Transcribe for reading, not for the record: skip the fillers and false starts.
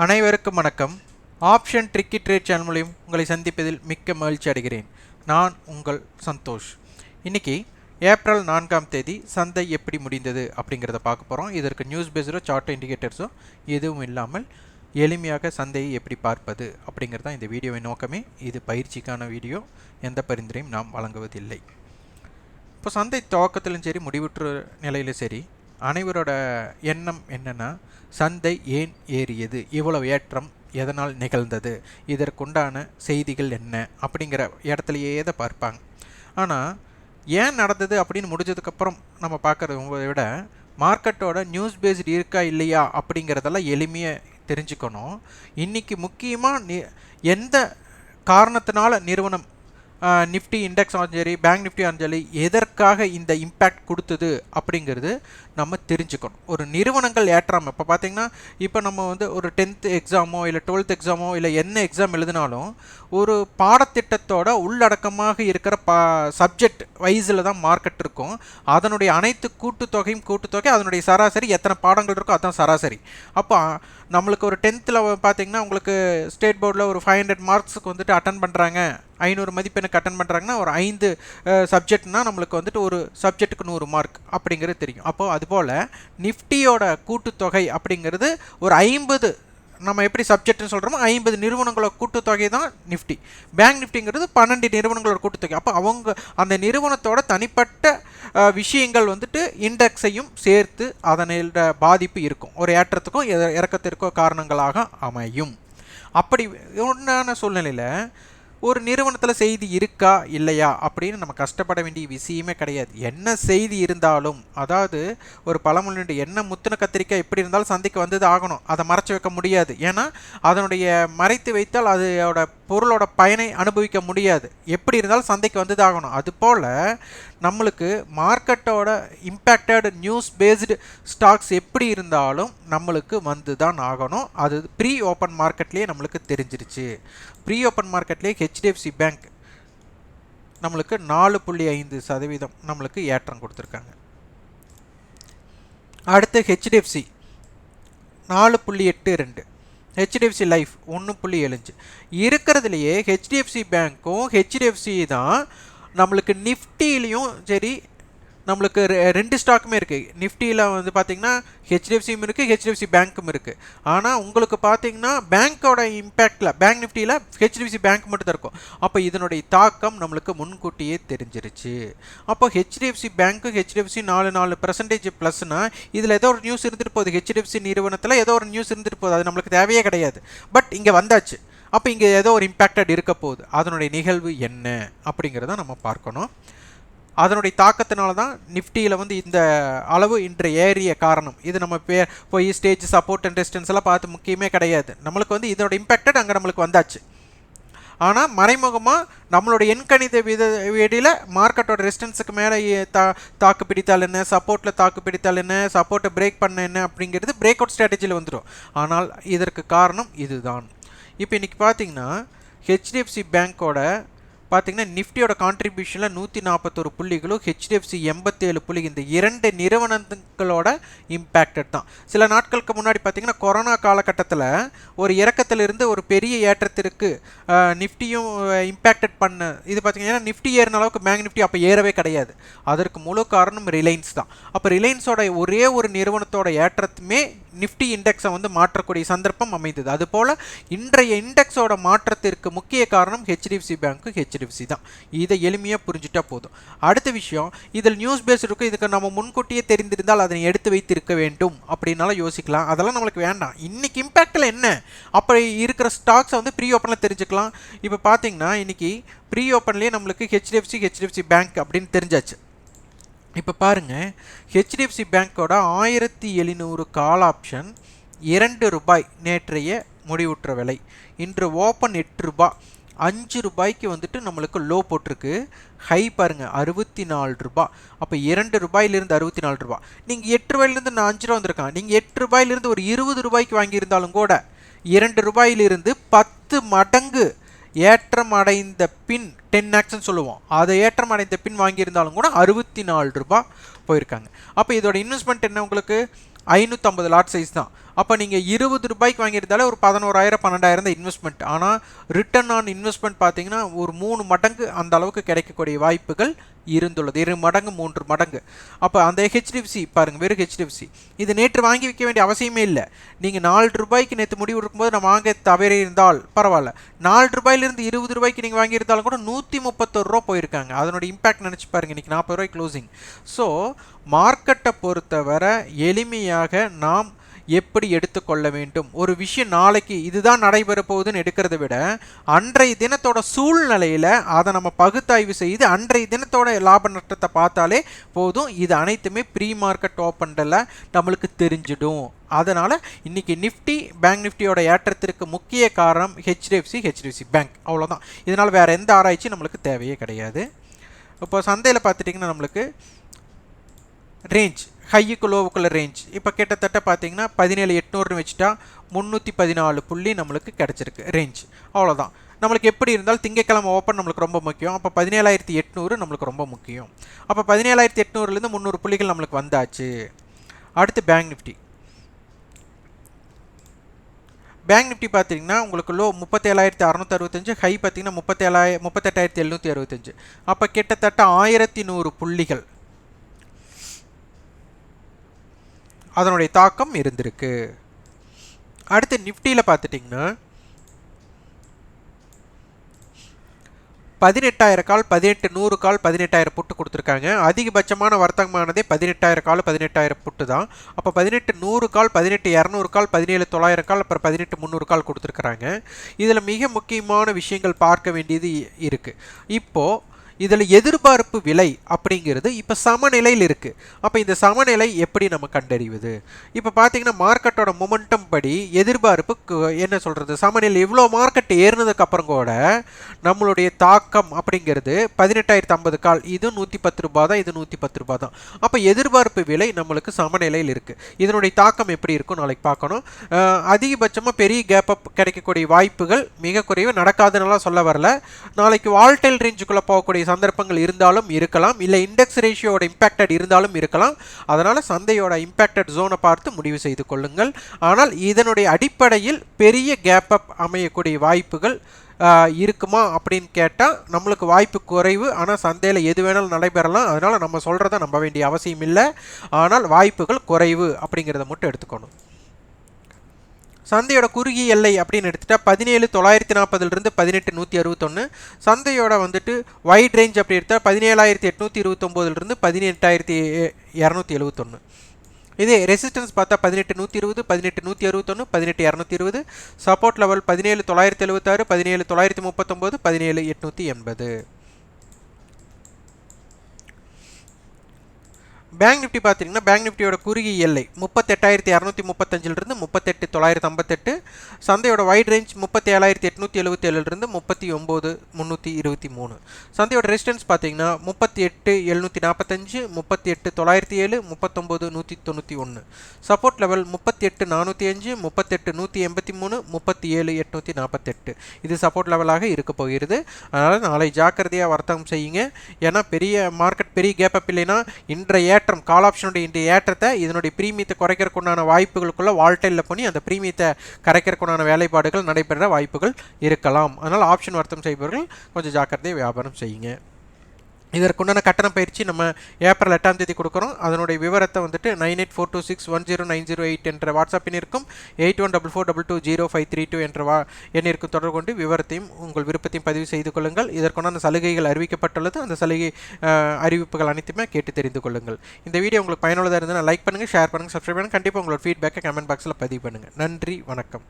அனைவருக்கும் வணக்கம். Option tricky trade channel மூலம் உங்களை சந்திப்பதில் மிக்க மகிழ்ச்சி அடைகிறேன். நான் உங்கள் சந்தோஷ். இன்னைக்கு ஏப்ரல் 4ஆம் தேதி சந்தை எப்படி முடிந்தது அப்படிங்கிறத பார்க்க போகிறோம். இதற்கு நியூஸ் பேஸரோ சார்ட் இண்டிகேட்டர்ஸோ எதுவும் இல்லாமல் எளிமையாக சந்தையை எப்படி பார்ப்பது அப்படிங்கிறது தான் இந்த வீடியோவின் நோக்கமே. இது பயிற்சிக்கான வீடியோ, எந்த பரிந்துரையும் நாம் வழங்குவதில்லை. இப்போ சந்தை துவக்கத்திலும் சரி முடிவுற்ற நிலையிலும் சரி அனைவரோட எண்ணம் என்னென்னா, சந்தை ஏன் ஏறியது, இவ்வளவு ஏற்றம் எதனால் நிகழ்ந்தது, இதற்குண்டான செய்திகள் என்ன அப்படிங்கிற இடத்துலையே தான் பார்ப்பாங்க. ஆனால் ஏன் நடந்தது அப்படின்னு முடிஞ்சதுக்கப்புறம் நம்ம பார்க்குறத விட மார்க்கெட்டோட நியூஸ் பேஸ்டு இருக்கா இல்லையா அப்படிங்கிறதெல்லாம் எளிமையாக தெரிஞ்சுக்கணும். இன்றைக்கி முக்கியமாக எந்த காரணத்தினால நிறுவனம் நிஃப்டி இண்டெக்ஸ் சரி பேங்க் நிஃப்டி சரி எதற்காக இந்த இம்பேக்ட் கொடுத்தது அப்படிங்கிறது நம்ம தெரிஞ்சுக்கணும். ஒரு நிறுவனங்கள் ஏற்றாமல் இப்போ பார்த்திங்கன்னா, இப்போ நம்ம வந்து ஒரு 10th எக்ஸாமோ இல்லை 12th எக்ஸாமோ இல்லை என்ன எக்ஸாம் எழுதினாலும் ஒரு பாடத்திட்டத்தோட உள்ளடக்கமாக இருக்கிற சப்ஜெக்ட் வைஸில் தான் மார்க்கெட் இருக்கும். அதனுடைய அனைத்து கூட்டுத்தொகை அதனுடைய சராசரி எத்தனை பாடங்கள் இருக்கோ அதுதான் சராசரி. அப்போ நம்மளுக்கு ஒரு 10th பார்த்தீங்கன்னா உங்களுக்கு ஸ்டேட் போர்டில் ஒரு 500 மார்க்ஸுக்கு வந்துட்டு அட்டன் பண்ணுறாங்க, 500 மதிப்பெண்ணுக்கு அட்டன் பண்ணுறாங்கன்னா ஒரு 5 சப்ஜெக்ட்னா நம்மளுக்கு வந்துட்டு ஒரு சப்ஜெக்ட்டுக்கு 100 மார்க் அப்படிங்கிறது தெரியும். அப்போது அதுபோல் நிஃப்டியோட கூட்டுத்தொகை அப்படிங்கிறது ஒரு 50, நம்ம எப்படி சப்ஜெக்ட்னு சொல்கிறோமோ 50 நிறுவனங்களோட கூட்டுத்தொகை தான் நிஃப்டி. பேங்க் நிஃப்டிங்கிறது 12 நிறுவனங்களோட கூட்டுத்தொகை. அப்போ அவங்க அந்த நிறுவனத்தோட தனிப்பட்ட விஷயங்கள் வந்துட்டு இண்டெக்ஸையும் சேர்த்து அதனோட பாதிப்பு இருக்கும், ஒரு ஏற்றத்துக்கும் இறக்கத்திற்கோ காரணங்களாக அமையும். அப்படி உண்டான சூழ்நிலையில் ஒரு நிறுவனத்தில் செய்தி இருக்கா இல்லையா அப்படின்னு நம்ம கஷ்டப்பட வேண்டிய விஷயமே கிடையாது. என்ன செய்தி இருந்தாலும், அதாவது ஒரு பழமொழி, என்ன முத்துன கத்திரிக்காய் எப்படி இருந்தாலும் சந்தைக்கு வந்தது ஆகணும், அதை மறைச்சி வைக்க முடியாது. ஏன்னா அதனுடைய மறைத்து வைத்தால் அதோட பொருளோட பயனை அனுபவிக்க முடியாது. எப்படி இருந்தாலும் சந்தைக்கு வந்தது ஆகணும். அதுபோல் நம்மளுக்கு மார்க்கெட்டோட இம்பேக்டட் நியூஸ் பேஸ்டு ஸ்டாக்ஸ் எப்படி இருந்தாலும் நம்மளுக்கு வந்து தான் ஆகணும். அது ப்ரீ ஓப்பன் மார்க்கெட்லேயே நம்மளுக்கு தெரிஞ்சிருச்சு. ப்ரீ ஓப்பன் மார்க்கெட்லேயே ஹெச்டிஎஃப்சி பேங்க் நம்மளுக்கு 4.5% நம்மளுக்கு ஏற்றம் கொடுத்துருக்காங்க. அடுத்து ஹெச்டிஎஃப்சி 4.82, ஹெச்டிஎஃப்சி லைஃப் 1.75 இருக்கிறதுலையே ஹெச்டிஎஃப்சி பேங்க்கும் ஹெச்டிஎஃப்சி தான் நம்மளுக்கு நிஃப்டிலையும் சரி நம்மளுக்கு 2 ஸ்டாக்குமே இருக்குது. நிஃப்டியில் வந்து பார்த்திங்கன்னா ஹெச்டிஎஃப்சியும் இருக்குது, ஹெச்டிஎஃப்சி பேங்க்கும் இருக்குது. ஆனால் உங்களுக்கு பார்த்திங்கன்னா பேங்க்கோட இம்பேக்டில் பேங்க் நிஃப்டியில் ஹெச்டிஎஃப்சி பேங்க் மட்டும் தான் இருக்கும். அப்போ இதனுடைய தாக்கம் நம்மளுக்கு முன்கூட்டியே தெரிஞ்சிருச்சு. அப்போ ஹெச்டிஎஃப்சி பேங்க்கு ஹெச்டிஎஃப்சி 4% ப்ளஸ்னால் இதில் ஏதோ ஒரு நியூஸ் இருந்துட்டு போகுது, ஹெச்டிஎஃப்சி நிறுவனத்தில் ஏதோ ஒரு நியூஸ் இருந்துட்டு போகுது, அது நம்மளுக்கு தேவையே கிடையாது. பட் இங்கே வந்தாச்சு, அப்போ இங்கே ஏதோ ஒரு இம்பேக்டட் இருக்க போகுது. அதனுடைய நிகழ்வு என்ன அப்படிங்கிறத நம்ம பார்க்கணும். அதனுடைய தாக்கத்தினால தான் நிஃப்டியில் வந்து இந்த அளவு இன்று ஏறிய காரணம். இது நம்ம போய் ஸ்டேஜ் சப்போர்ட் அண்ட் ரெசிஸ்டன்ஸ் எல்லாம் பார்த்து முக்கியமே கிடையாது. நம்மளுக்கு வந்து இதோட இம்பேக்டட் அங்கே நம்மளுக்கு வந்தாச்சு. ஆனால் மறைமுகமாக நம்மளோட எண்கணித வீடியில் மார்க்கெட்டோட ரெசிஸ்டன்ஸுக்கு மேலே தாக்கு பிடித்தால் என்ன, சப்போர்ட்டில் தாக்கு பிடித்தால் என்ன, சப்போர்ட்டை பிரேக் பண்ண என்ன அப்படிங்கிறது பிரேக் அவுட் ஸ்ட்ராட்டஜியில் வந்துடும். ஆனால் இதற்கு காரணம் இதுதான். இப்போ இன்றைக்கி பார்த்தீங்கன்னா ஹெச்டிஎஃப்சி பேங்க்கோட பார்த்தீங்கன்னா நிஃப்டியோட கான்ட்ரிபியூஷனில் 141 புள்ளிகளும் ஹெச்டிஎஃப்சி 87 புள்ளி, இந்த 2 நிறுவனங்களோட இம்பேக்டட் தான். சில நாட்களுக்கு முன்னாடி பார்த்தீங்கன்னா கொரோனா காலகட்டத்தில் ஒரு இறக்கத்திலிருந்து ஒரு பெரிய ஏற்றத்திற்கு நிஃப்டியும் இம்பேக்டட் பண்ண இது பார்த்தீங்கன்னா நிஃப்டி ஏறின அளவுக்கு பேங்க் நிஃப்டி அப்போ ஏறவே கிடையாது. அதற்கு முழு காரணம் ரிலையன்ஸ் தான். அப்போ ரிலையன்ஸோட ஒரே ஒரு நிறுவனத்தோட ஏற்றத்துமே நிஃப்டி இண்டெக்ஸை வந்து மாற்றக்கூடிய சந்தர்ப்பம் அமைந்தது. அதுபோல் இன்றைய இண்டெக்ஸோட மாற்றத்திற்கு முக்கிய காரணம் ஹெச்டிஎஃப்சி பேங்க்கு ஹெச்டிஎஃப்சி தான். இதை எளிமையாக புரிஞ்சுட்டா போதும். அடுத்த விஷயம், இதில் நியூஸ் பேஸ் இருக்கும், இதுக்கு நம்ம முன்கூட்டியே தெரிந்திருந்தால் அதனை எடுத்து வைத்திருக்க வேண்டும் அப்படின்னாலும் யோசிக்கலாம். அதெல்லாம் நம்மளுக்கு வேண்டாம். இன்றைக்கி இம்பேக்டில் என்ன அப்படி இருக்கிற ஸ்டாக்ஸை வந்து ப்ரீ ஓப்பனில் தெரிஞ்சுக்கலாம். இப்போ பார்த்தீங்கன்னா இன்றைக்கி ப்ரீ ஓப்பன்லேயே நம்மளுக்கு ஹெச்டிஎஃப்சி பேங்க் அப்படின்னு தெரிஞ்சாச்சு. இப்போ பாருங்கள், ஹெச்டிஎஃப்சி பேங்க்கோட 1700 கால் ஆப்ஷன் ₹2 நேற்றைய முடிவுற்ற விலை. இன்று ஓப்பன் ₹8, ₹5 வந்துட்டு நம்மளுக்கு லோ போட்டிருக்கு. ஹை பாருங்கள் ₹64. அப்போ ₹2 64. நீங்கள் ₹8 5 வந்திருக்கான். நீங்கள் ₹8 ஒரு ₹20 வாங்கியிருந்தாலும் கூட ₹2 10 மடங்கு ஏற்றம் அடைந்த பின் 10x சொல்லுவோம். அதை ஏற்றம் அடைந்த பின் வாங்கியிருந்தாலும் கூட ₹64 போயிருக்காங்க. அப்போ இதோட இன்வெஸ்ட்மெண்ட் என்ன, உங்களுக்கு 550 லாட் சைஸ் தான். அப்போ நீங்கள் 20 ரூபாய்க்கு வாங்கியிருந்தாலே ஒரு 11,000 12,000 தான் இன்வெஸ்ட்மெண்ட். ஆனால் ரிட்டர்ன் ஆன் இன்வெஸ்ட்மெண்ட் பார்த்தீங்கன்னா ஒரு 3 மடங்கு அந்த அளவுக்கு கிடைக்கக்கூடிய வாய்ப்புகள் இருந்துள்ளது. 2 மடங்கு 3 மடங்கு. அப்போ அந்த ஹெச்டிஎஃப்சி பாருங்கள், வெறும் ஹெச்டிஎஃப்சி இது நேற்று வாங்கி வைக்க வேண்டிய அவசியமே இல்லை. நீங்கள் 4 ரூபாய்க்கு நேற்று முடிவு இருக்கும்போது நான் வாங்க தவறி இருந்தால் பரவாயில்ல. 4 ரூபாயிலிருந்து 20 ரூபாய்க்கு நீங்கள் வாங்கியிருந்தாலும் கூட 131 ரூபா போயிருக்காங்க. அதனோட இம்பாக்ட் நினச்சி பாருங்கள். இன்றைக்கி 40 ரூபாய் க்ளோசிங். ஸோ மார்க்கெட்டை பொறுத்தவரை எளிமையாக நாம் எப்படி எடுத்துக்கொள்ள வேண்டும்? ஒரு விஷயம் நாளைக்கு இதுதான் நடைபெற போகுதுன்னு எடுக்கிறத விட அன்றைய தினத்தோட சூழ்நிலையில் அதை நம்ம பகுத்தாய்வு செய்து அன்றைய தினத்தோட லாப நஷ்டத்தை பார்த்தாலே போதும். இது அனைத்துமே ப்ரீ மார்க்கெட் ஓப்பனில் நம்மளுக்கு தெரிஞ்சிடும். அதனால் இன்றைக்கி நிஃப்டி பேங்க் நிஃப்டியோட ஏற்றத்திற்கு முக்கிய காரணம் ஹெச்டிஎஃப்சி பேங்க். அவ்வளோதான். இதனால் வேறு எந்த ஆராய்ச்சி நம்மளுக்கு தேவையே கிடையாது. இப்போ சந்தையில் பார்த்துட்டிங்கன்னா நம்மளுக்கு ரேஞ்ச் ஹையுக்கு லோவுக்குள்ள ரேஞ்ச் இப்போ கிட்டத்தட்ட பார்த்தீங்கன்னா 17,800 வச்சுட்டா 314 புள்ளி நம்மளுக்கு கிடச்சிருக்கு ரேஞ்ச். அவ்வளோதான். நம்மளுக்கு எப்படி இருந்தாலும் திங்கக்கிழமை ஓப்பன் நம்மளுக்கு ரொம்ப முக்கியம். அப்போ 17,800 நம்மளுக்கு ரொம்ப முக்கியம். அப்போ 17,800லேருந்து 300 புள்ளிகள் நம்மளுக்கு வந்தாச்சு. அடுத்து பேங்க் நிஃப்டி. பேங்க் நிஃப்டி பார்த்தீங்கன்னா உங்களுக்கு லோ 37,665, ஹை பார்த்தீங்கன்னா 38,765. அப்போ கிட்டத்தட்ட 1,100 புள்ளிகள் அதனுடைய தாக்கம் இருந்திருக்கு. அடுத்து நிஃப்டியில் பார்த்துட்டிங்கன்னா 18,000 கால் 18,100 கால் 18,000 புட்டு கொடுத்துருக்காங்க. அதிகபட்சமான வர்த்தகமானதே 18,000 கால் 18,000 புட்டு தான். அப்போ 18,100 கால் 18,200 கால் 17,900 கால் அப்புறம் 18,300 கால் கொடுத்துருக்குறாங்க. இதில் மிக முக்கியமான விஷயங்கள் பார்க்க வேண்டியது இருக்குது. இப்போது இதில் எதிர்பார்ப்பு விலை அப்படிங்கிறது இப்போ சமநிலையில் இருக்குது. அப்போ இந்த சமநிலை எப்படி நம்ம கண்டறிவது? இப்போ பார்த்தீங்கன்னா மார்க்கெட்டோட மொமெண்டம் படி எதிர்பார்ப்பு என்ன சொல்கிறது, சமநிலை இவ்வளோ மார்க்கெட் ஏறினதுக்கப்புறம் கூட நம்மளுடைய தாக்கம் அப்படிங்கிறது 18,050 கால், இது 110 ரூபா தான், இது 110 ரூபா தான். அப்போ எதிர்பார்ப்பு விலை நம்மளுக்கு சமநிலையில் இருக்குது. இதனுடைய தாக்கம் எப்படி இருக்கும் நாளைக்கு பார்க்கணும். அதிகபட்சமாக பெரிய கேப் அப் கிடைக்கக்கூடிய வாய்ப்புகள் மிக குறைவு, நடக்காதுன்னெல்லாம் சொல்ல வரல. நாளைக்கு வால்டைல் ரேஞ்சுக்குள்ளே போகக்கூடிய சந்தர்ப்பங்கள் இருந்தாலும் இருக்கலாம், இல்லை இண்டெக்ஸ் ரேஷியோட இம்பேக்டட் இருந்தாலும் இருக்கலாம். அதனால் சந்தையோட இம்பேக்டட் ஜோனை பார்த்து முடிவு செய்து கொள்ளுங்கள். ஆனால் இதனுடைய அடிப்படையில் பெரிய கேப் அப் அமையக்கூடிய வாய்ப்புகள் இருக்குமா அப்படின்னு கேட்டால் நம்மளுக்கு வாய்ப்பு குறைவு. ஆனால் சந்தையில் எது வேணாலும் நடைபெறலாம். அதனால் நம்ம சொல்கிறத நம்ப வேண்டிய அவசியம் இல்லை. ஆனால் வாய்ப்புகள் குறைவு அப்படிங்கிறத மட்டும் எடுத்துக்கணும். சந்தையோட குறுகிய எல்லை அப்படின்னு எடுத்துட்டா 17,940லிருந்து 18,161. சந்தையோட வந்துட்டு வைட் ரேஞ்ச் அப்படி எடுத்தால் 17,829லிருந்து 18,271. இதே ரெசிஸ்டன்ஸ் பார்த்தா 18,120, 18,161, 18,220. Support level 17,976, 17,939, 17,880. பேங்க் நிஃப்டி பார்த்தீங்கன்னா பேங்க் நிஃப்டியோட குறுகிய எல்லை 38,235லிருந்து 38,958. சந்தையோட வைட் ரேஞ்ச் 37,877லிருந்து 39,323. சந்தையோட ரெசிஸ்டன்ஸ் பார்த்தீங்கன்னா 38,745, 38,907, 39,191. Support level 38,405, 38,183, 37,848. இது சப்போர்ட் லெவலாக இருக்க போகிறது. அதனால் நாளை ஜாக்கிரதையாக வர்த்தகம் செய்யுங்க. ஏன்னா பெரிய மார்க்கெட் பெரிய கேப் அப் இல்லைன்னா இன்றைய கால் ஆப்ஷனுடைய இந்த ஏற்றத்தை இதனுடைய பிரீமியத்தை குறைக்கிறதுக்குண்டான வாய்ப்புகளுக்குள்ள வால்டைலில் பண்ணி அந்த பிரீமியத்தை கரைக்கிறதுக்குண்டான வேலைப்பாடுகள் நடைபெற வாய்ப்புகள் இருக்கலாம். அதனால் ஆப்ஷன் வர்த்தகம் செய்பவர்கள் கொஞ்சம் ஜாக்கிரதையாக வியாபாரம் செய்யுங்க. இதற்குண்டான கட்டண பயிற்சி நம்ம ஏப்ரல் 8ஆம் தேதி கொடுக்குறோம். அதனுடைய விவரத்தை வந்துட்டு 9842610908 என்ற வாட்ஸ்அப் எண்ணிற்கும் 8144220532 என்ற எண்ணிற்கும் தொடர்பு கொண்டு விவரத்தையும் உங்கள் விருப்பத்தையும் பதிவு செய்து கொள்ளுங்கள். இதற்குண்டான சலுகைகள் அறிவிக்கப்பட்டுள்ளது. அந்த சலுகை அறிவிப்புகள் அனைத்துமே கேட்டு தெரிந்து கொள்ளுங்கள். இந்த வீடியோ உங்களுக்கு பயனுள்ளதாக இருந்தால் லைக் பண்ணுங்கள், ஷேர் பண்ணுங்கள், சப்ஸ்கிரைப் பண்ணுங்கள். கண்டிப்பாக உங்களோட ஃபீட்பேக்கை கமெண்ட் பாக்ஸில் பதிவு பண்ணுங்கள். நன்றி, வணக்கம்.